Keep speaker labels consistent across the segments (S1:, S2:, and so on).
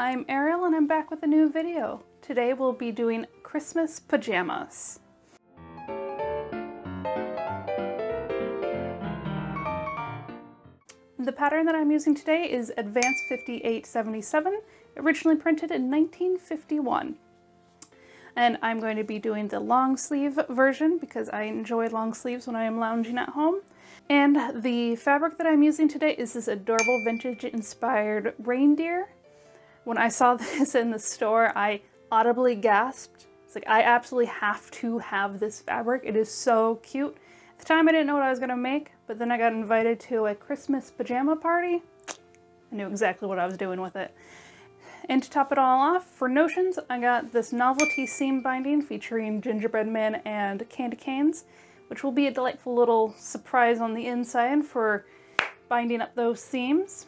S1: I'm Ariel and I'm back with a new video. Today we'll be doing Christmas pajamas. The pattern that I'm using today is Advanced 5877, originally printed in 1951. And I'm going to be doing the long sleeve version because I enjoy long sleeves when I am lounging at home. And the fabric that I'm using today is this adorable vintage inspired reindeer. When I saw this in the store, I audibly gasped. It's like, I absolutely have to have this fabric. It is so cute. At the time I didn't know what I was gonna make, but then I got invited to a Christmas pajama party. I knew exactly what I was doing with it. And to top it all off, for notions, I got this novelty seam binding featuring gingerbread men and candy canes, which will be a delightful little surprise on the inside for binding up those seams.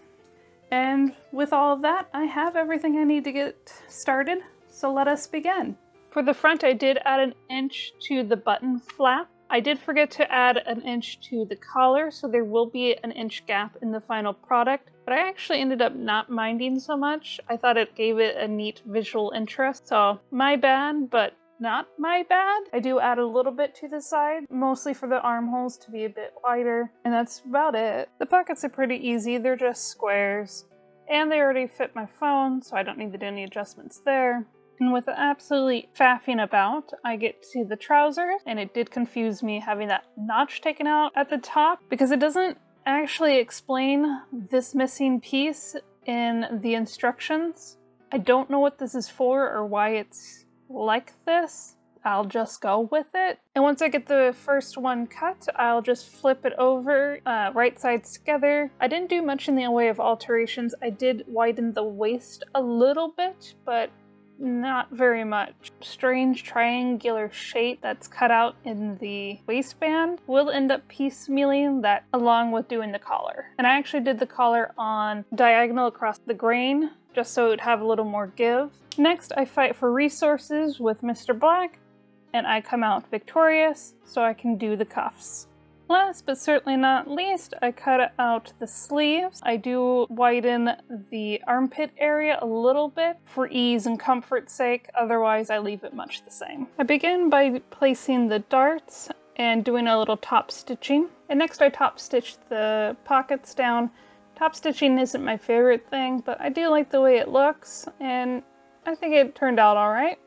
S1: And with all of that, I have everything I need to get started, so let us begin. For the front, I did add an inch to the button flap. I did forget to add an inch to the collar, so there will be an inch gap in the final product, but I actually ended up not minding so much. I thought it gave it a neat visual interest, so my bad, but not my bad. I do add a little bit to the side, mostly for the armholes to be a bit wider, and that's about it. The pockets are pretty easy, they're just squares, and they already fit my phone, so I don't need to do any adjustments there. And with absolutely faffing about, I get to the trousers, and it did confuse me having that notch taken out at the top because it doesn't actually explain this missing piece in the instructions. I don't know what this is for or why it's like this. I'll just go with it. And once I get the first one cut, I'll just flip it over, right sides together. I didn't do much in the way of alterations. I did widen the waist a little bit, but not very much. Strange triangular shape that's cut out in the waistband will end up piecemealing that along with doing the collar. And I actually did the collar on diagonal across the grain just so it would have a little more give. Next, I fight for resources with Mr. Black, and I come out victorious so I can do the cuffs. Last but certainly not least, I cut out the sleeves. I do widen the armpit area a little bit for ease and comfort's sake, otherwise I leave it much the same. I begin by placing the darts and doing a little top stitching, and next I top stitch the pockets down. Top stitching isn't my favorite thing, but I do like the way it looks, and I think it turned out alright.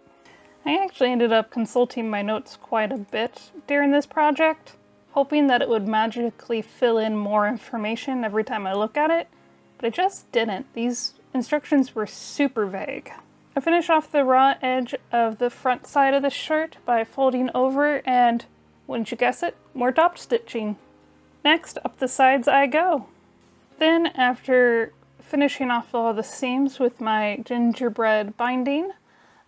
S1: I actually ended up consulting my notes quite a bit during this project, hoping that it would magically fill in more information every time I look at it, but it just didn't. These instructions were super vague. I finish off the raw edge of the front side of the shirt by folding over and, wouldn't you guess it, more top stitching. Next, up the sides I go. Then, after finishing off all the seams with my gingerbread binding,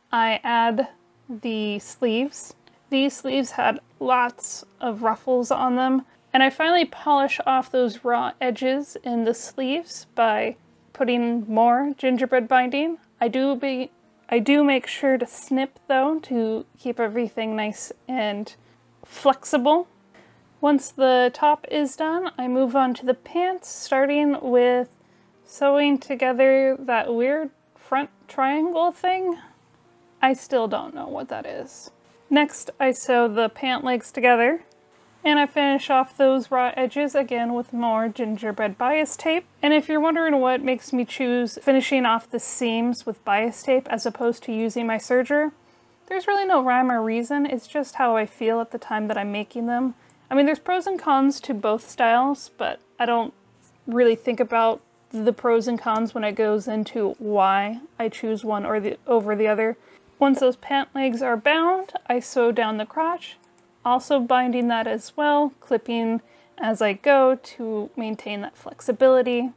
S1: I add the sleeves. These sleeves had lots of ruffles on them, and I finally polish off those raw edges in the sleeves by putting more gingerbread binding. I do make sure to snip though to keep everything nice and flexible. Once the top is done, I move on to the pants, starting with sewing together that weird front triangle thing. I still don't know what that is. Next, I sew the pant legs together, and I finish off those raw edges again with more gingerbread bias tape. And if you're wondering what makes me choose finishing off the seams with bias tape as opposed to using my serger, there's really no rhyme or reason. It's just how I feel at the time that I'm making them. I mean, there's pros and cons to both styles, but I don't really think about the pros and cons when it goes into why I choose one or over the other. Once those pant legs are bound, I sew down the crotch, also binding that as well, clipping as I go to maintain that flexibility.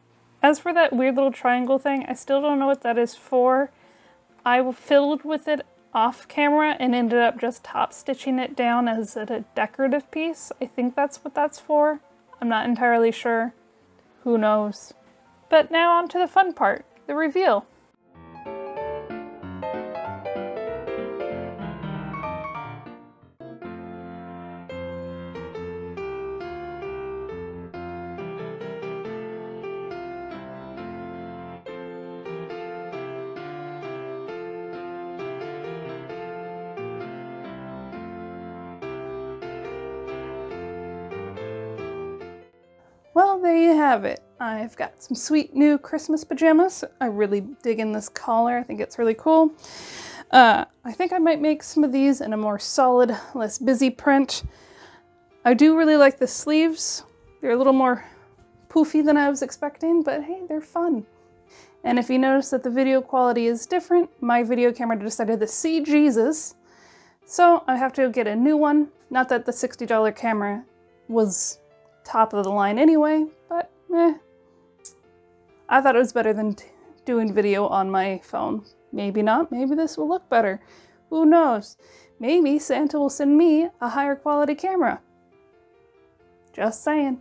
S1: As for that weird little triangle thing, I still don't know what that is for. I fiddled with it off camera and ended up just top stitching it down as a decorative piece. I think that's what that's for. I'm not entirely sure. Who knows? But now on to the fun part, the reveal. have it. I've got some sweet new Christmas pajamas. I really dig in this collar. I think it's really cool. I think I might make some of these in a more solid, less busy print. I do really like the sleeves. They're a little more poofy than I was expecting, but hey, they're fun. And if you notice that the video quality is different, my video camera decided to see Jesus, so I have to get a new one. Not that the $60 camera was top of the line anyway, but I thought it was better than doing video on my phone. Maybe not, maybe this will look better. Who knows? Maybe Santa will send me a higher quality camera. Just saying.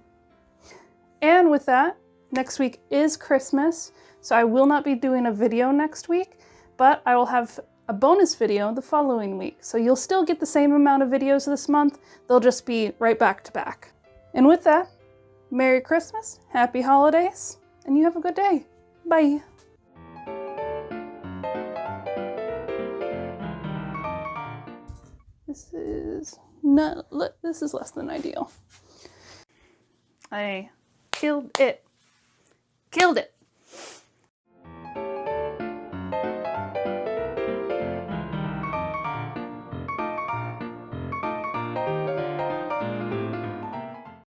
S1: And with that, next week is Christmas, so I will not be doing a video next week, but I will have a bonus video the following week. So you'll still get the same amount of videos this month, they'll just be right back to back. And with that, Merry Christmas, Happy Holidays, and you have a good day. Bye. This is less than ideal. I killed it. Killed it.